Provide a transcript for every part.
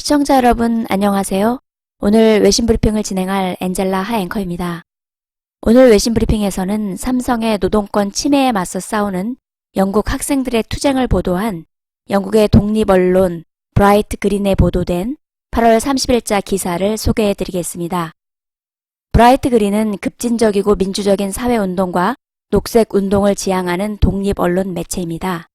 시청자 여러분 안녕하세요. 오늘 외신 브리핑을 진행할 엔젤라 하 앵커입니다. 오늘 외신 브리핑에서는 삼성의 노동권 침해에 맞서 싸우는 영국 학생들의 투쟁을 보도한 영국의 독립 언론 브라이트 그린에 보도된 8월 30일자 기사를 소개해 드리겠습니다. 브라이트 그린은 급진적이고 민주적인 사회운동과 녹색 운동을 지향하는 독립 언론 매체입니다.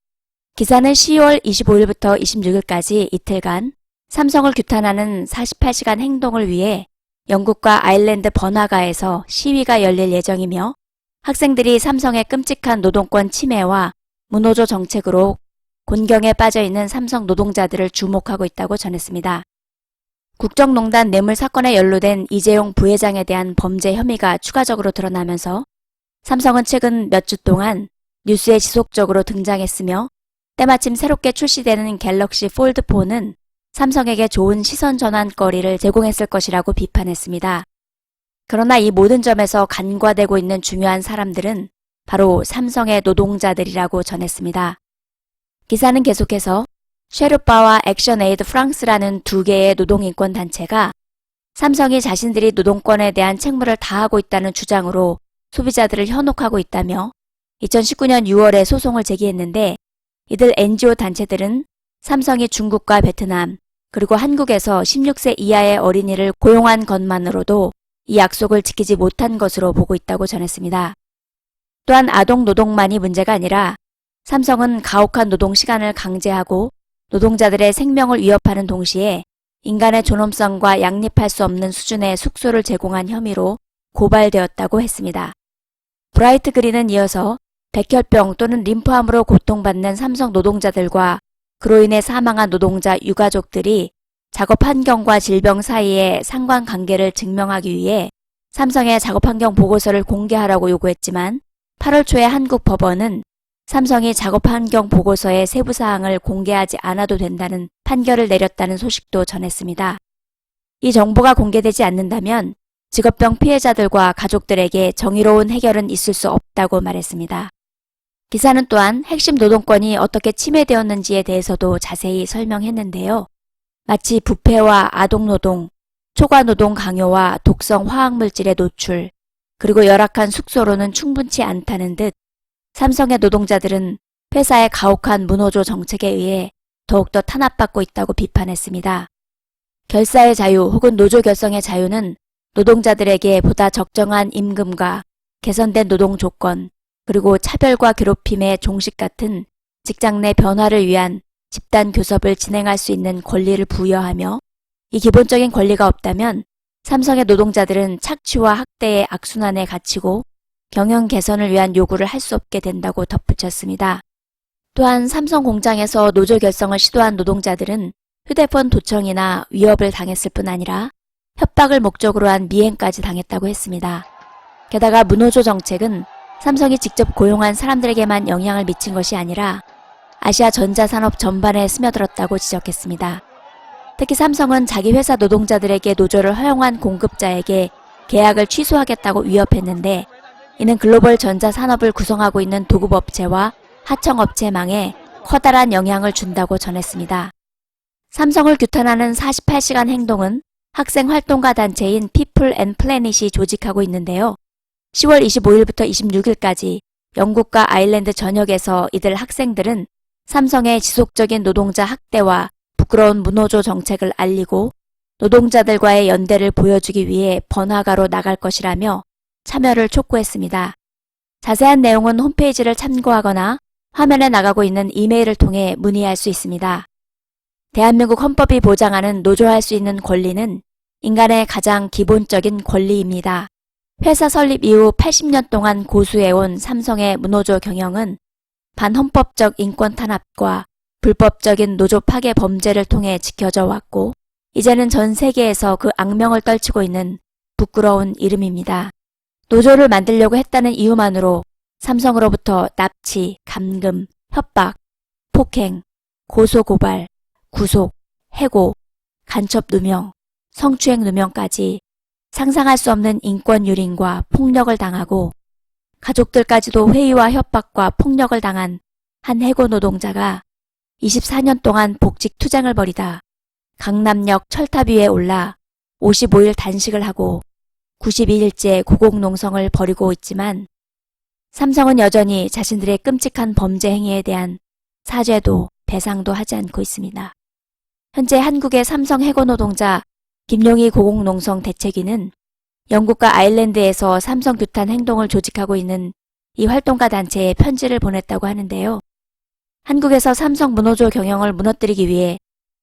기사는 10월 25일부터 26일까지 이틀간 삼성을 규탄하는 48시간 행동을 위해 영국과 아일랜드 번화가에서 시위가 열릴 예정이며 학생들이 삼성의 끔찍한 노동권 침해와 무노조 정책으로 곤경에 빠져있는 삼성 노동자들을 주목하고 있다고 전했습니다. 국정농단 뇌물 사건에 연루된 이재용 부회장에 대한 범죄 혐의가 추가적으로 드러나면서 삼성은 최근 몇 주 동안 뉴스에 지속적으로 등장했으며 때마침 새롭게 출시되는 갤럭시 폴드4는 삼성에게 좋은 시선 전환거리를 제공했을 것이라고 비판했습니다. 그러나 이 모든 점에서 간과되고 있는 중요한 사람들은 바로 삼성의 노동자들이라고 전했습니다. 기사는 계속해서 쉐르파와 액션 에이드 프랑스라는 두 개의 노동인권 단체가 삼성이 자신들이 노동권에 대한 책무를 다하고 있다는 주장으로 소비자들을 현혹하고 있다며 2019년 6월에 소송을 제기했는데 이들 NGO 단체들은 삼성이 중국과 베트남 그리고 한국에서 16세 이하의 어린이를 고용한 것만으로도 이 약속을 지키지 못한 것으로 보고 있다고 전했습니다. 또한 아동 노동만이 문제가 아니라 삼성은 가혹한 노동 시간을 강제하고 노동자들의 생명을 위협하는 동시에 인간의 존엄성과 양립할 수 없는 수준의 숙소를 제공한 혐의로 고발되었다고 했습니다. 브라이트 그린은 이어서 백혈병 또는 림프암으로 고통받는 삼성 노동자들과 그로 인해 사망한 노동자 유가족들이 작업 환경과 질병 사이의 상관관계를 증명하기 위해 삼성의 작업 환경 보고서를 공개하라고 요구했지만 8월 초에 한국 법원은 삼성이 작업 환경 보고서의 세부 사항을 공개하지 않아도 된다는 판결을 내렸다는 소식도 전했습니다. 이 정보가 공개되지 않는다면 직업병 피해자들과 가족들에게 정의로운 해결은 있을 수 없다고 말했습니다. 기사는 또한 핵심 노동권이 어떻게 침해되었는지에 대해서도 자세히 설명했는데요. 마치 부패와 아동노동, 초과노동 강요와 독성 화학물질의 노출, 그리고 열악한 숙소로는 충분치 않다는 듯 삼성의 노동자들은 회사의 가혹한 무노조 정책에 의해 더욱더 탄압받고 있다고 비판했습니다. 결사의 자유 혹은 노조 결성의 자유는 노동자들에게 보다 적정한 임금과 개선된 노동 조건, 그리고 차별과 괴롭힘의 종식 같은 직장 내 변화를 위한 집단 교섭을 진행할 수 있는 권리를 부여하며 이 기본적인 권리가 없다면 삼성의 노동자들은 착취와 학대의 악순환에 갇히고 경영 개선을 위한 요구를 할 수 없게 된다고 덧붙였습니다. 또한 삼성 공장에서 노조 결성을 시도한 노동자들은 휴대폰 도청이나 위협을 당했을 뿐 아니라 협박을 목적으로 한 미행까지 당했다고 했습니다. 게다가 무노조 정책은 삼성이 직접 고용한 사람들에게만 영향을 미친 것이 아니라 아시아 전자산업 전반에 스며들었다고 지적했습니다. 특히 삼성은 자기 회사 노동자들에게 노조를 허용한 공급자에게 계약을 취소하겠다고 위협했는데 이는 글로벌 전자산업을 구성하고 있는 도급업체와 하청업체망에 커다란 영향을 준다고 전했습니다. 삼성을 규탄하는 48시간 행동은 학생 활동가 단체인 People and Planet이 조직하고 있는데요. 10월 25일부터 26일까지 영국과 아일랜드 전역에서 이들 학생들은 삼성의 지속적인 노동자 학대와 부끄러운 무노조 정책을 알리고 노동자들과의 연대를 보여주기 위해 번화가로 나갈 것이라며 참여를 촉구했습니다. 자세한 내용은 홈페이지를 참고하거나 화면에 나가고 있는 이메일을 통해 문의할 수 있습니다. 대한민국 헌법이 보장하는 노조할 수 있는 권리는 인간의 가장 기본적인 권리입니다. 회사 설립 이후 80년 동안 고수해온 삼성의 무노조 경영은 반헌법적 인권 탄압과 불법적인 노조 파괴 범죄를 통해 지켜져 왔고 이제는 전 세계에서 그 악명을 떨치고 있는 부끄러운 이름입니다. 노조를 만들려고 했다는 이유만으로 삼성으로부터 납치, 감금, 협박, 폭행, 고소고발, 구속, 해고, 간첩 누명, 성추행 누명까지 상상할 수 없는 인권 유린과 폭력을 당하고 가족들까지도 회의와 협박과 폭력을 당한 한 해고 노동자가 24년 동안 복직 투쟁을 벌이다 강남역 철탑 위에 올라 55일 단식을 하고 92일째 고공농성을 벌이고 있지만 삼성은 여전히 자신들의 끔찍한 범죄 행위에 대한 사죄도 배상도 하지 않고 있습니다. 현재 한국의 삼성 해고 노동자 김용희 고공농성 대책위는 영국과 아일랜드에서 삼성 규탄 행동을 조직하고 있는 이 활동가 단체에 편지를 보냈다고 하는데요. 한국에서 삼성 문호조 경영을 무너뜨리기 위해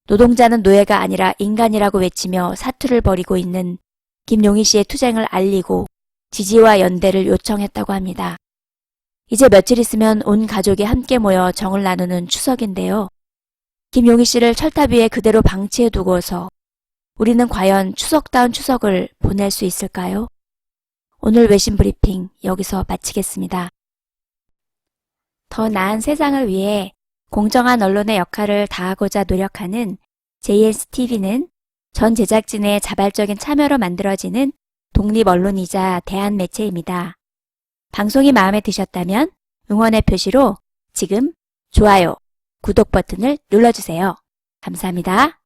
노동자는 노예가 아니라 인간이라고 외치며 사투를 벌이고 있는 김용희 씨의 투쟁을 알리고 지지와 연대를 요청했다고 합니다. 이제 며칠 있으면 온 가족이 함께 모여 정을 나누는 추석인데요. 김용희 씨를 철탑 위에 그대로 방치해 두고서 우리는 과연 추석다운 추석을 보낼 수 있을까요? 오늘 외신 브리핑 여기서 마치겠습니다. 더 나은 세상을 위해 공정한 언론의 역할을 다하고자 노력하는 JSTV는 전 제작진의 자발적인 참여로 만들어지는 독립언론이자 대한매체입니다. 방송이 마음에 드셨다면 응원의 표시로 지금 좋아요, 구독 버튼을 눌러주세요. 감사합니다.